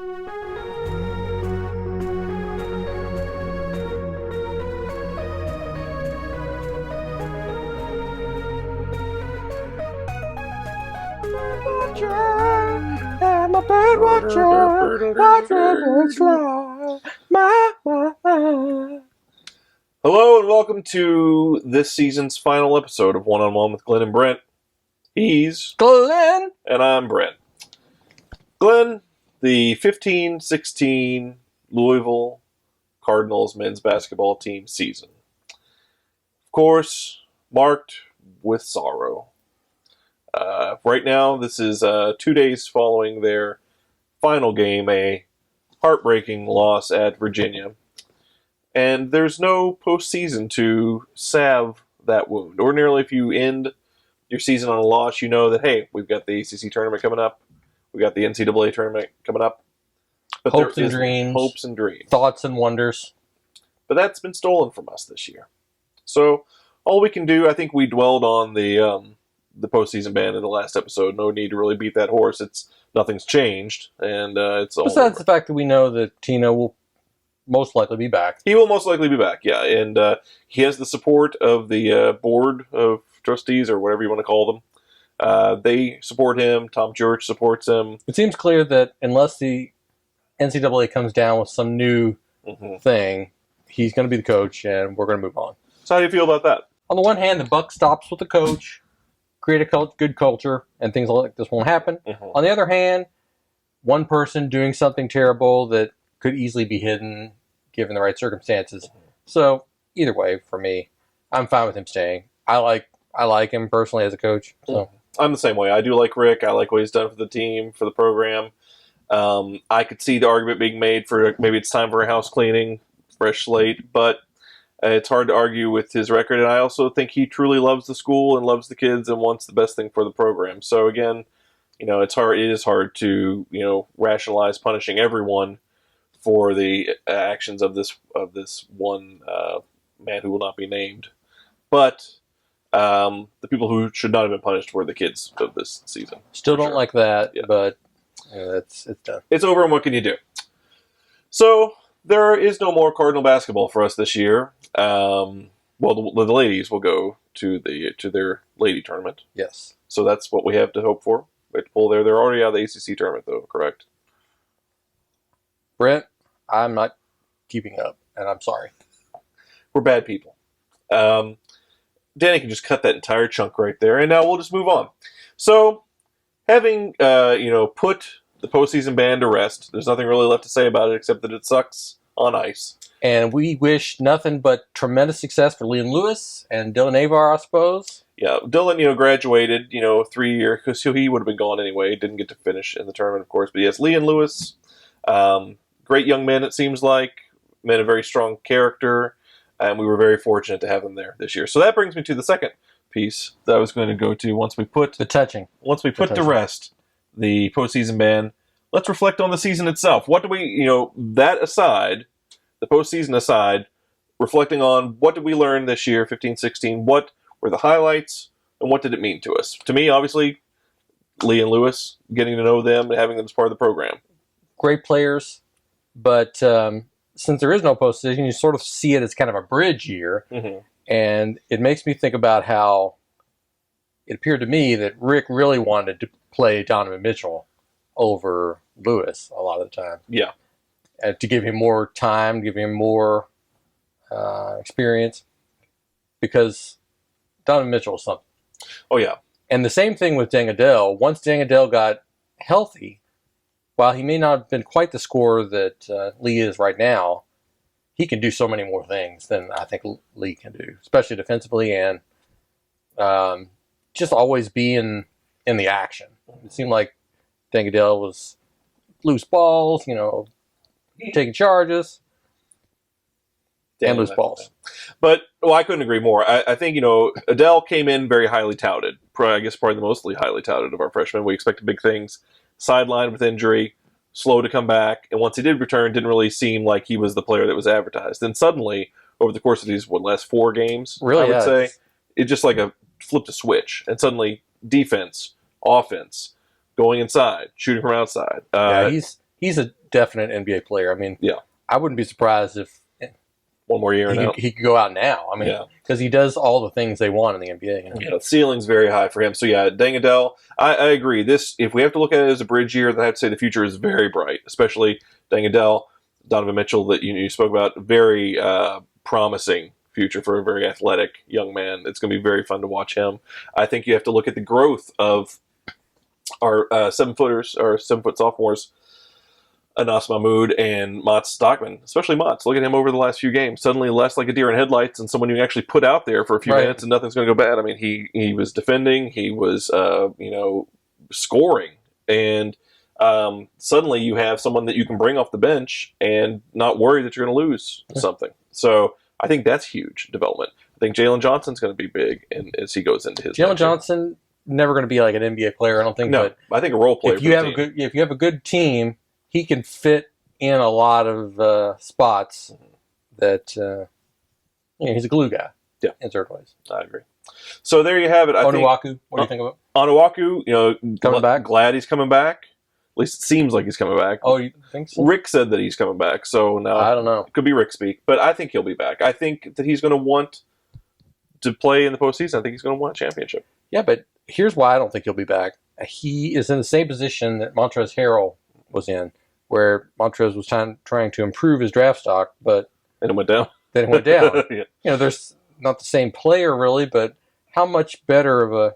I'm a bird watcher, watching fly my mind. Hello and welcome to this season's final episode of One on One with Glen and Brent. He's Glen, and I'm Brent. Glen, the 15-16 Louisville Cardinals men's basketball team season. Of course, marked with sorrow. Right now, this is 2 days following their final game, a heartbreaking loss at Virginia. And there's no postseason to salve that wound. Ordinarily, if you end your season on a loss, you know that, hey, we've got the ACC tournament coming up. We've got the NCAA tournament coming up. But hopes and dreams. Hopes and dreams. Thoughts and wonders. But that's been stolen from us this year. So all we can do, I think we dwelled on the postseason ban in the last episode. No need to really beat that horse. Nothing's changed, and it's all besides over. The fact that we know that Pitino will most likely be back. He will most likely be back, yeah, and he has the support of the board of trustees, or whatever you want to call them. They support him. Tom George supports him. It seems clear that unless the NCAA comes down with some new thing, he's going to be the coach, and we're going to move on. So how do you feel about that? On the one hand, the buck stops with the coach, create a good culture, and things like this won't happen. On the other hand, one person doing something terrible that could easily be hidden given the right circumstances. So either way, for me, I'm fine with him staying. I like him personally as a coach. So I'm the same way. I do like Rick. I like what he's done for the team, for the program. I could see the argument being made for maybe it's time for a house cleaning, fresh slate, but it's hard to argue with his record. And I also think he truly loves the school and loves the kids and wants the best thing for the program. So again, it's hard. It is hard to rationalize punishing everyone for the actions of this one man who will not be named. But the people who should not have been punished were the kids of this season. Still don't like that, but it's done. It's over, and what can you do? So there is no more Cardinal basketball for us this year. Well, the ladies will go to their lady tournament. Yes. So that's what we have to hope for. We have to pull there. They're already out of the ACC tournament, though, correct? Brent, I'm not keeping up, and I'm sorry. We're bad people. Danny can just cut that entire chunk right there, and now we'll just move on. So, having put the postseason ban to rest, there's nothing really left to say about it except that it sucks on ice. And we wish nothing but tremendous success for Leon Lewis and Dylan Avar, I suppose. Yeah, Dylan, graduated, 3 years, because he would have been gone anyway. Didn't get to finish in the tournament, of course. But yes, Leon Lewis, great young men, it seems like. Men of very strong character. And we were very fortunate to have them there this year. So that brings me to the second piece that I was going to go to once we put to rest the postseason ban. Let's reflect on the season itself. What do we, that aside, the postseason aside, reflecting on what did we learn this year, 15-16, what were the highlights, and what did it mean to us? To me, obviously, Lee and Lewis, getting to know them and having them as part of the program. Great players, but since there is no postseason, you sort of see it as kind of a bridge year, and it makes me think about how it appeared to me that Rick really wanted to play Donovan Mitchell over Lewis a lot of the time. Yeah. To give him more time, give him more experience, because Donovan Mitchell was something. Oh, yeah. And the same thing with Deng Adel. Once Deng Adel got healthy, while he may not have been quite the scorer that Lee is right now, he can do so many more things than I think Lee can do, especially defensively and just always be in the action. It seemed like Deng Adel was loose balls, taking charges, and loose balls. But, I couldn't agree more. I think, Adele came in very highly touted. I guess probably the mostly highly touted of our freshmen. We expected big things. Sidelined with injury, slow to come back. And once he did return, didn't really seem like he was the player that was advertised. Then suddenly, over the course of these, last 4 games, really, I would say, it just like flipped a switch. And suddenly, defense, offense, going inside, shooting from outside. He's a definite NBA player. I mean, Yeah. I wouldn't be surprised if one more year now. he could go out now. I mean, because he does all the things they want in the NBA. The ceiling's very high for him. So yeah, Deng Adel, I agree. This, if we have to look at it as a bridge year, then I have to say the future is very bright, especially Deng Adel, Donovan Mitchell that you spoke about. Very promising future for a very athletic young man. It's going to be very fun to watch him. I think you have to look at the growth of our 7-footers, our 7-foot sophomores, Anas Mahmoud and Mats Stockman, especially Mats. Look at him over the last few games. Suddenly less like a deer in headlights and someone you can actually put out there for a few minutes and nothing's going to go bad. I mean, he was defending, he was scoring, and suddenly you have someone that you can bring off the bench and not worry that you're going to lose something. So I think that's huge development. I think Jalen Johnson's going to be big as he goes into his. Jalen Johnson never going to be like an NBA player, I don't think. No, but I think a role player. If you have a good team, he can fit in a lot of spots that he's a glue guy. Yeah, in certain ways. I agree. So there you have it. Onuaku, what do you think about Onuaku? Coming back? Glad he's coming back. At least it seems like he's coming back. Oh, you think so? Rick said that he's coming back, so now I don't know. It could be Rick speak, but I think he'll be back. I think that he's going to want to play in the postseason. I think he's going to want a championship. Yeah, but here's why I don't think he'll be back. He is in the same position that Montrezl Harrell was in, where Montrezl was trying to improve his draft stock, but and it went down. Then it went down. Yeah. There's not the same player really, but how much better of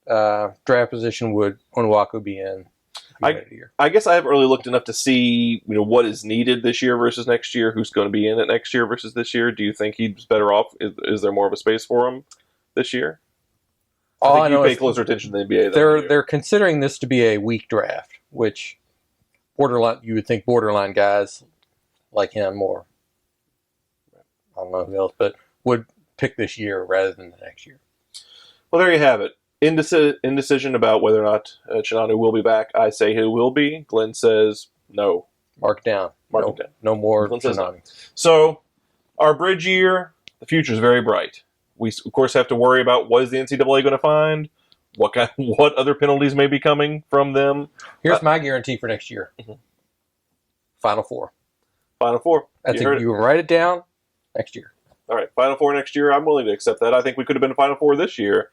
a draft position would Onuaku be in? I guess I haven't really looked enough to see what is needed this year versus next year. Who's going to be in it next year versus this year? Do you think he's better off? Is there more of a space for him this year? I think you pay closer attention to the NBA. They're considering this to be a weak draft, which you would think borderline guys like him more. I don't know who else, but would pick this year rather than the next year. Well, there you have it. Indecision about whether or not Chinanu will be back. I say he will be. Glenn says no. Mark it down. No more Chinanu. So, our bridge year, the future is very bright. We, of course, have to worry about what is the NCAA going to find, what other penalties may be coming from them. Here's my guarantee for next year. Mm-hmm. Final Four. Final Four. You write it down next year. All right, Final Four next year. I'm willing to accept that. I think we could have been a Final Four this year.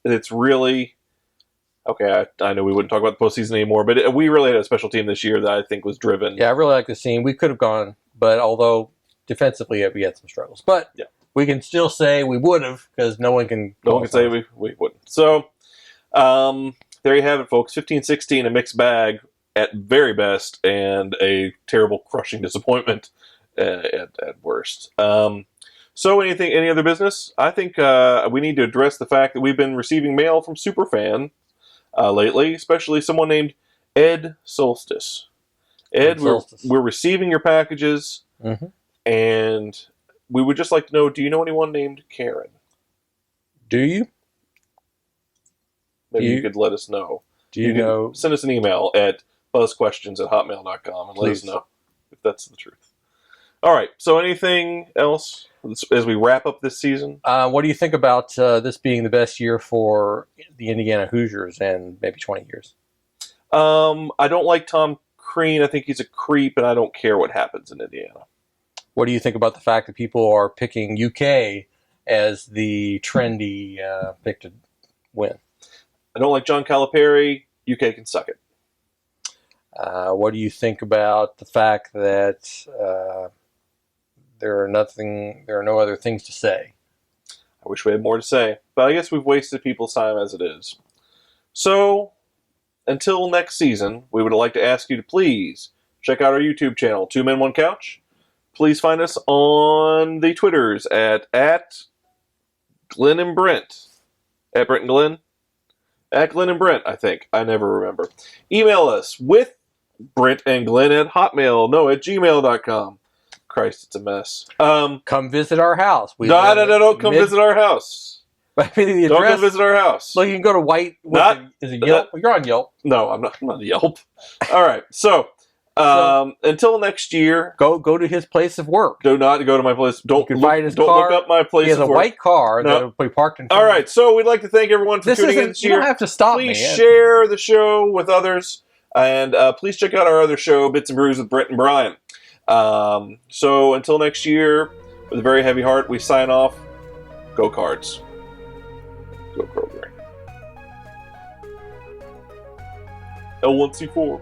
It's really okay. I know we wouldn't talk about the postseason anymore, but we really had a special team this year that I think was driven. Yeah, I really like this team. We could have gone, but although defensively we had some struggles, but we can still say we would have because no one can say we wouldn't. So there you have it, folks. 15-16, a mixed bag at very best, and a terrible, crushing disappointment at worst. So any other business? I think we need to address the fact that we've been receiving mail from Superfan lately, especially someone named Ed Solstice. Ed, we're receiving your packages, and we would just like to know, do you know anyone named Karen? Do you? Maybe you could let us know. Do you know? Send us an email at buzzquestions@hotmail.com and let us know if that's the truth. All right, so anything else as we wrap up this season? What do you think about this being the best year for the Indiana Hoosiers in maybe 20 years? I don't like Tom Crean. I think he's a creep, and I don't care what happens in Indiana. What do you think about the fact that people are picking UK as the trendy pick to win? I don't like John Calipari. UK can suck it. What do you think about the fact that there are no other things to say? I wish we had more to say, but I guess we've wasted people's time as it is. So, until next season, we would like to ask you to please check out our YouTube channel, 2 Men 1 Couch. Please find us on the Twitters at Glen and Brent, at Brent and Glen, at Glen and Brent, I think. I never remember. Email us with Brent and Glen at gmail.com. Christ, it's a mess. Come visit our house. Don't come visit our house. Don't come visit our house. Look, you can go to White. Is it Yelp? You're on Yelp. No, I'm not Yelp. All right, so until next year, go to his place of work. Do not go to my place. Don't look up my place. He has of a work. white car that will be parked in. All right, so we'd like to thank everyone for tuning in this year. You don't have to stop me. Please share the show with others. And please check out our other show, Bits and Brews with Brent and Brian. So until next year, with a very heavy heart, we sign off. Go Cards. Go Kroger. L1C4.